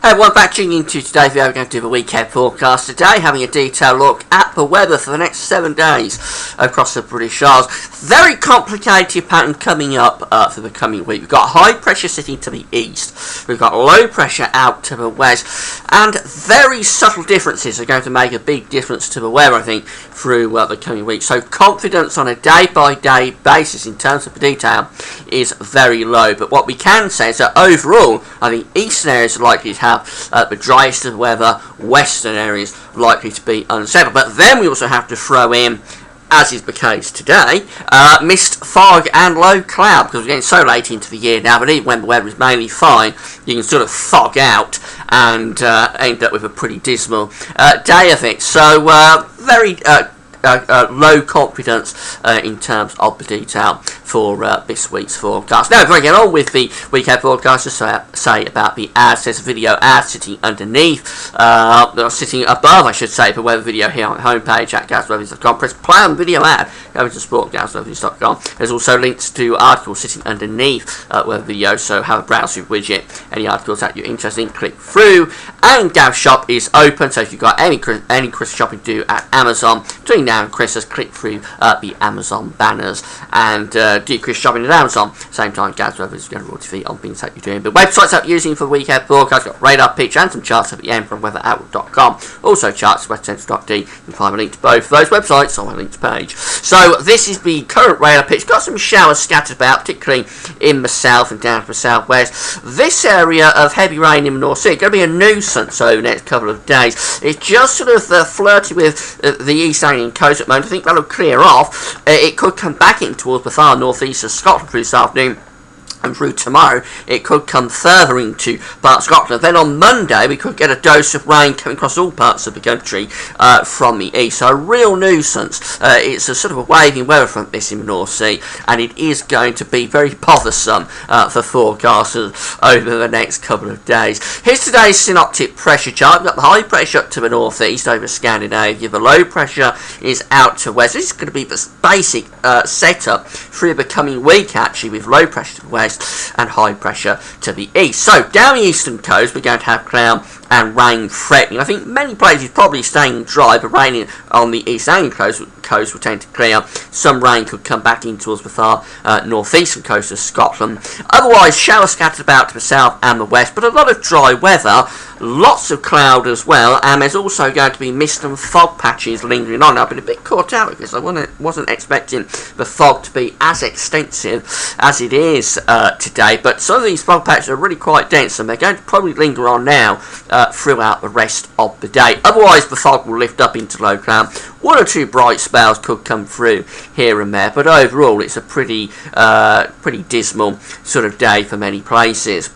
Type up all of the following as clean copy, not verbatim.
Hey everyone, back tuning into today's video. We're going to do the weekend forecast today, having a detailed look at the weather for the next 7 days across the British Isles. Very complicated pattern coming up for the coming week. We've got high pressure sitting to the east, we've got low pressure out to the west, and very subtle differences are going to make a big difference to the weather, I think, through the coming week. So confidence on a day-by-day basis in terms of the detail is very low, but what we can say is that overall, I think eastern areas are likely to have the driest of the weather, western areas likely to be unsettled. But then we also have to throw in, as is the case today, mist, fog and low cloud, because we're getting so late into the year now, but even when the weather is mainly fine, you can sort of fog out and end up with a pretty dismal day of it. So very low confidence in terms of the detail for this week's forecast. Now, before I get on with the weekend forecast, just say about the ads. There's a video ad sitting underneath, sitting above, I should say, the weather video here on the homepage at GavsWeatherNews.com. Press play on the video ad, go to sport.GavsWeatherNews.com. There's also links to articles sitting underneath weather video, so have a browse through widget. Any articles that you're interested in, click through. And Gav Shop is open, so if you've got any Christmas shopping to do at Amazon between now and Christmas, click through the Amazon banners and do Chris shopping at Amazon. Same time, Gav's Weather is going to royalty on things that you're doing. But websites that you're using for the weekend forecast, got radar, pitch, and some charts at the end from weatheroutlook.com. Also, charts at westcentre.d. You can find a link to both of those websites on my links page. So, this is the current radar pitch. Got some showers scattered about, particularly in the south and down to the southwest. This area of heavy rain in the North Sea is going to be a nuisance over the next couple of days. It's just sort of flirty with the East Anglian coast at the moment. I think that'll clear off. It could come back in towards the far northeast of Scotland through this afternoon. And through tomorrow, it could come further into parts of Scotland. Then on Monday, we could get a dose of rain coming across all parts of the country from the east. So a real nuisance. It's a sort of a waving weather front, this in the North Sea, and it is going to be very bothersome for forecasters over the next couple of days. Here's today's synoptic pressure chart. We've got the high pressure up to the northeast over Scandinavia. The low pressure is out to west. This is going to be the basic setup through the coming week, actually, with low pressure to the west and high pressure to the east. So down the eastern coast we're going to have cloud and rain threatening. I think many places probably staying dry, but raining on the East Anglian coast will tend to clear. Some rain could come back in towards the far northeastern coast of Scotland. Otherwise, showers scattered about to the south and the west, but a lot of dry weather, lots of cloud as well, and there's also going to be mist and fog patches lingering on. I've been a bit caught out with this. I wasn't expecting the fog to be as extensive as it is today, but some of these fog patches are really quite dense, and they're going to probably linger on now throughout the rest of the day. Otherwise, the fog will lift up into low cloud. One or two bright spells could come through here and there, but overall it's a pretty dismal sort of day for many places.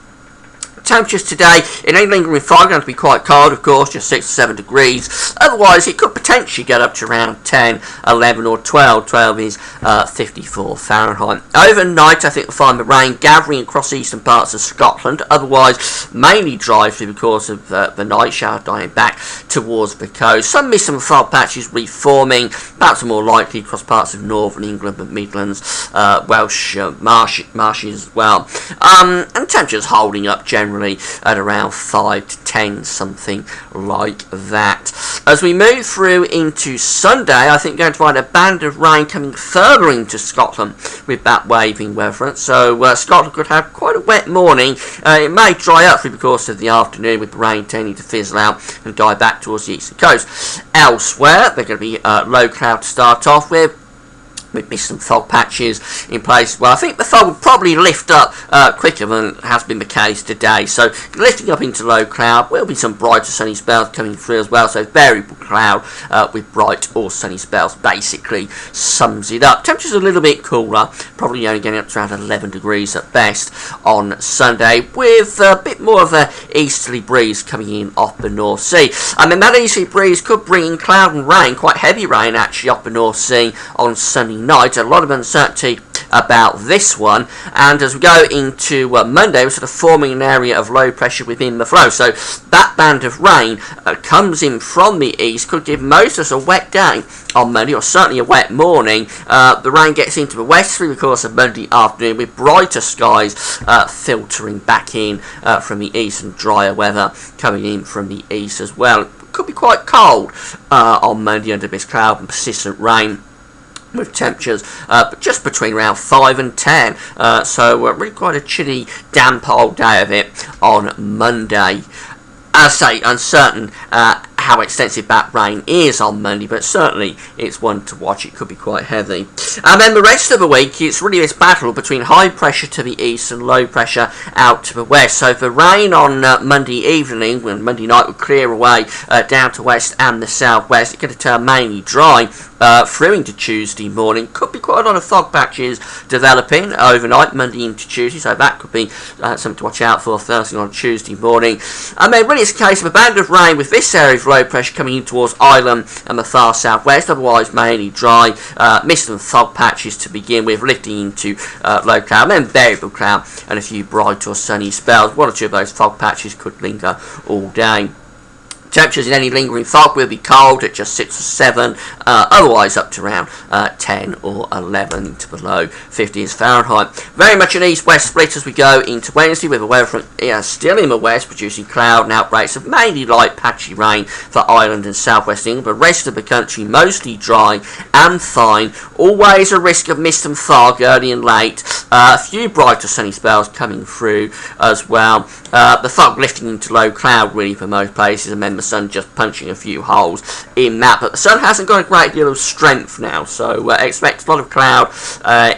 Temperatures today in England and fog going to be quite cold, of course, just 6 or 7 degrees. Otherwise, it could potentially get up to around 10, 11 or 12. 12 is 54 Fahrenheit. Overnight, I think we'll find the rain gathering across eastern parts of Scotland. Otherwise, mainly dry through the course of the night, shower dying back towards the coast. Some mist and fog patches reforming, perhaps more likely across parts of northern England, the Midlands, Welsh marshes as well. And temperatures holding up generally at around 5 to 10, something like that. As we move through into Sunday, I think we're going to find a band of rain coming further into Scotland with that waving weather front. So Scotland could have quite a wet morning. It may dry up through the course of the afternoon, with the rain tending to fizzle out and die back towards the eastern coast. Elsewhere, they're going to be low cloud to start off with mist and fog patches in place. Well, I think the fog will probably lift up quicker than has been the case today. So lifting up into low cloud, will be some brighter sunny spells coming through as well. So variable cloud with bright or sunny spells basically sums it up. Temperatures a little bit cooler, probably only getting up to around 11 degrees at best on Sunday, with a bit more of a easterly breeze coming in off the North Sea. I mean, that easterly breeze could bring in cloud and rain, quite heavy rain actually off the North Sea on Sunday night. A lot of uncertainty about this one. And as we go into Monday, we're sort of forming an area of low pressure within the flow. So that band of rain comes in from the east, could give most of us a wet day on Monday, or certainly a wet morning. The rain gets into the west through the course of Monday afternoon, with brighter skies filtering back in from the east, and drier weather coming in from the east as well. It could be quite cold on Monday under this cloud and persistent rain, with temperatures just between around 5 and 10. So really quite a chilly, damp old day of it on Monday. As I say, uncertain how extensive that rain is on Monday, but certainly it's one to watch. It could be quite heavy. And then the rest of the week, it's really this battle between high pressure to the east and low pressure out to the west. So the rain on Monday evening, when Monday night will clear away down to west and the southwest, it's going to turn mainly dry through into Tuesday morning. Could be quite a lot of fog patches developing overnight, Monday into Tuesday, so that could be something to watch out for Thursday on Tuesday morning. And then really it's a case of a band of rain with this area of low pressure coming in towards Ireland and the far southwest, otherwise mainly dry, mist and fog patches to begin with, lifting into low cloud, then variable cloud and a few bright or sunny spells. One or two of those fog patches could linger all day. Temperatures in any lingering fog will be cold at just 6 or 7, otherwise up to around 10 or 11 to below 50 Fahrenheit. Very much an east-west split as we go into Wednesday, with the weather front still in the west, producing cloud and outbreaks of mainly light patchy rain for Ireland and southwest England, but the rest of the country mostly dry and fine. Always a risk of mist and fog early and late. A few brighter sunny spells coming through as well. The fog lifting into low cloud really for most places, and then the sun just punching a few holes in that. But the sun hasn't got a great deal of strength now, so expect a lot of cloud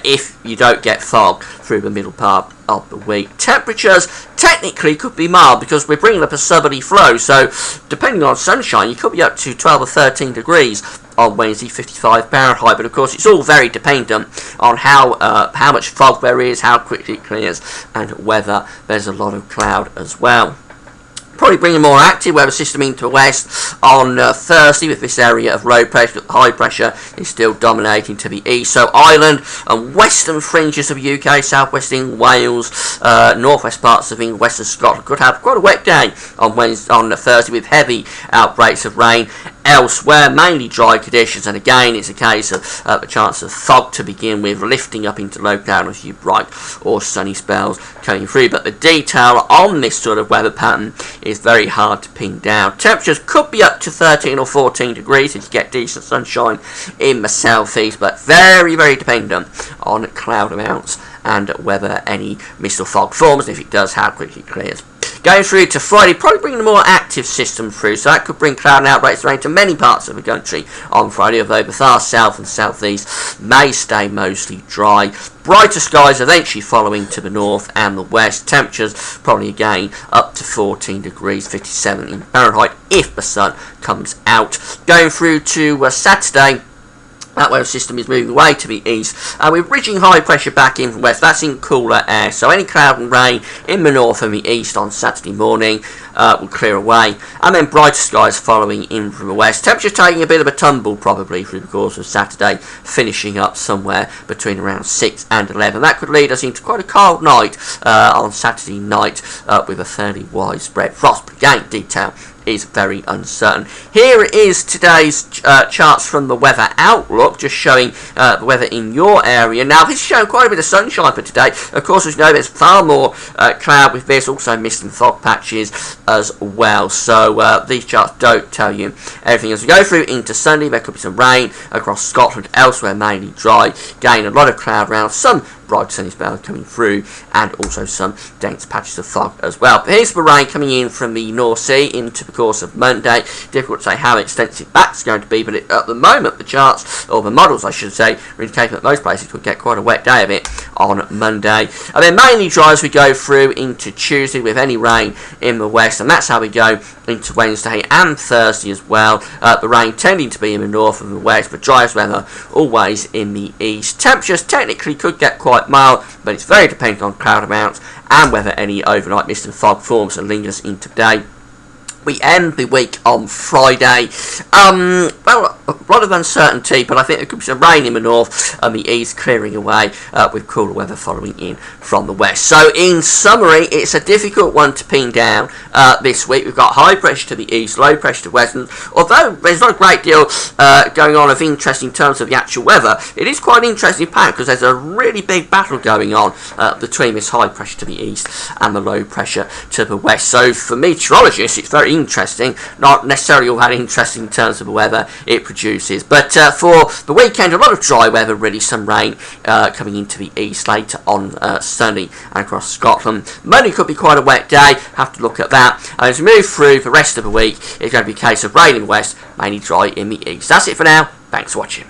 if you don't get fog through the middle part of the week. Temperatures technically could be mild because we're bringing up a southerly flow, so depending on sunshine you could be up to 12 or 13 degrees on Wednesday, 55 Fahrenheit, but of course it's all very dependent on how much fog there is, how quickly it clears, and whether there's a lot of cloud as well. Probably bring a more active weather system into the west on Thursday, with this area of low pressure, high pressure is still dominating to the east. So Ireland and western fringes of the UK, southwest England, Wales, northwest parts of England, western Scotland could have quite a wet day on Thursday, with heavy outbreaks of rain. Elsewhere, mainly dry conditions, and again it's a case of the chance of fog to begin with, lifting up into low cloud and a few bright or sunny spells coming through. But the detail on this sort of weather pattern is very hard to pin down. Temperatures could be up to 13 or 14 degrees if you get decent sunshine in the southeast, but very, very dependent on cloud amounts and whether any mist or fog forms, and if it does, how quickly it clears. Going through to Friday, probably bringing a more active system through, so that could bring cloud and outbreaks of rain to many parts of the country on Friday, although the far south and southeast may stay mostly dry. Brighter skies eventually following to the north and the west. Temperatures probably again up to 14 degrees, 57 in Fahrenheit, if the sun comes out. Going through to Saturday, that weather system is moving away to the east, and we're bridging high pressure back in from west. That's in cooler air, so any cloud and rain in the north and the east on Saturday morning will clear away, and then brighter skies following in from the west. Temperature taking a bit of a tumble probably through the course of Saturday, finishing up somewhere between around 6 and 11. That could lead us into quite a cold night on Saturday night with a fairly widespread frost. But again, detail is very uncertain. Here is today's charts from the Weather Outlook, just showing the weather in your area. Now, this is showing quite a bit of sunshine for today. Of course, as you know, there's far more cloud with this, also mist and fog patches as well. So these charts don't tell you everything. As we go through into Sunday, there could be some rain across Scotland, elsewhere mainly dry. Again, a lot of cloud around, some bright sunny spells coming through, and also some dense patches of fog as well. But here's the rain coming in from the North Sea into the course of Monday. Difficult to say how extensive that's going to be, but at the moment the charts, or the models I should say, are indicating that most places could get quite a wet day of it on Monday. And then mainly dry as we go through into Tuesday, with any rain in the west, and that's how we go into Wednesday and Thursday as well. The rain tending to be in the north and the west, but driest weather always in the east. Temperatures technically could get quite mild, but it's very dependent on cloud amounts and whether any overnight mist and fog forms and lingers into the day. we end the week on Friday. Well, a lot of uncertainty, but I think there could be some rain in the north and the east clearing away with cooler weather following in from the west. So in summary, it's a difficult one to pin down this week. We've got high pressure to the east, low pressure to western. Although there's not a great deal going on of interest in terms of the actual weather, it is quite an interesting pattern because there's a really big battle going on between this high pressure to the east and the low pressure to the west. So for meteorologists, it's very interesting, not necessarily all that interesting in terms of the weather it produces. But for the weekend, a lot of dry weather, really some rain coming into the east later on Sunday and across Scotland. Monday could be quite a wet day, have to look at that. And as we move through the rest of the week, it's going to be a case of rain in the west, mainly dry in the east. That's it for now. Thanks for watching.